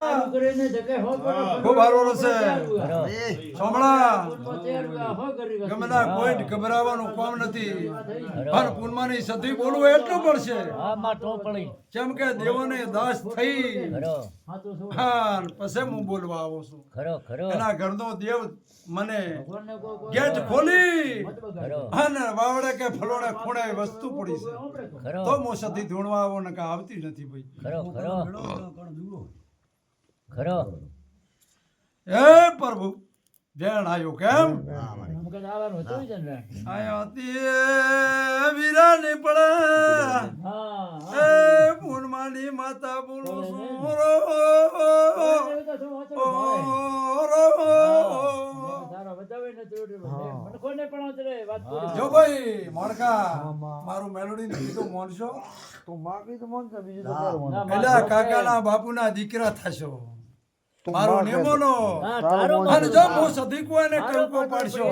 ખૂબ સારું રહેશે સોમળા ગમેના કોઈ ગભરાવાનું કામ નથી પણ પૂનમાની સતી બોલવું એટલું પડશે કેમ કે દેવોને દાસ થઈ હા પછી હું બોલવા આવું છું એના ઘરનો દેવ મને ગેટ ખોલી અને વાવડે કે ફલોડે ખૂણે વસ્તુ પડી છે તો હું સતી ધૂણવા આવો ને આવતી નથી ભાઈ એ પ્રભુ જણ આયો કેમ આયો તી વીરાની પડે એ પૂનમાની માતા બોલું છું જો ભાઈ મોણકા મારું મેલોડી ને કીધું મોનશો તો માગી તો મોન બીજું તો પેલા કાકાના બાપુના દીકરા થશો મારો નેમોનો અને જો હું સધી કોઈને ટોકો પાડશો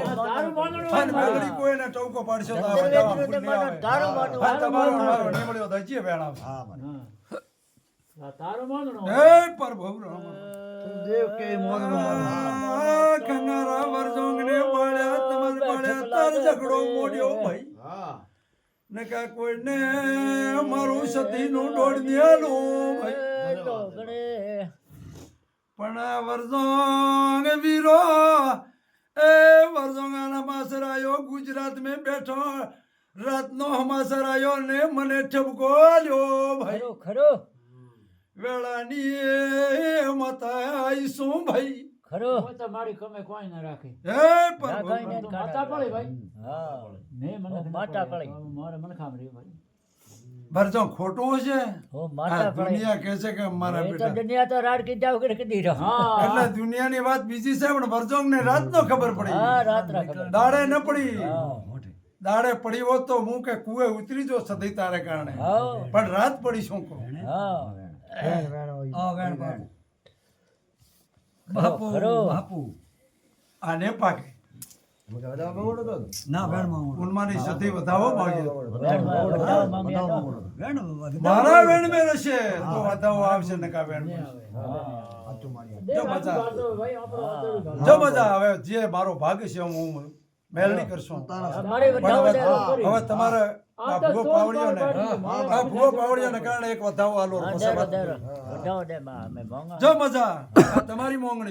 અને મેલડી કોઈને ટોકો પાડશો તો આ બધા પુણ્ય આવે તમારો મારો નેમળ્યો દજીએ વેણાવશે હે પ્રભુ રામ દેવ કે મોન કનારા વરજોંગને પાડ્યા તમારે પાડ્યા તાર ઝઘડો મોડ્યો ભાઈ ને કા કોઈને મારું સતીનું દોડ દેલું ભાઈ પણ વરજોંગ વીરો એ વરજોંગાના માસરાયો ગુજરાત મેં બેઠો રાતનો હમાસરાયો ને મને ઠપકો આલ્યો ભાઈ ખરો વેળાની માતા આઈશું ભાઈ ખરો મારી કમે કોઈ ના રાખે હે પ્રભુ માતા પડે ભાઈ હા ને મને માતા પડે મારે મને ખામ રે ભાઈ ભરજો ખોટું છે હો માતા પડે દુનિયા કહે છે કે મારા એ તો બેટા દુનિયા તો રાડ કીધા વગર કીધી રહો એટલે દુનિયાની વાત બીજી છે પણ ભરજોંગ ને રાત નો ખબર પડી હા રાત રા ખબર દાડે ન પડી હા દાડે પડી હોત તો હું કે કુએ ઉતરી જો સદી તારે કારણે હા પણ રાત પડી શું કહું હા બાપુ ખરો. બાપુ આને પાકે ઉન્માની સદી વધાવો માંગે મારા વેણ મે રહેશે તો વધાવો આવશે નકા વેણ મે જો મજા જો મજા આવે જે મારો ભાગ છે હું મેલડી કરશું મારે વધાવો દે હવે તમારે આ ભૂવો પાવડિયાને કારણે એક વધાવો આલો વધાવો દે માં અમે મોંગા જો મજા આ તમારી મોંગણી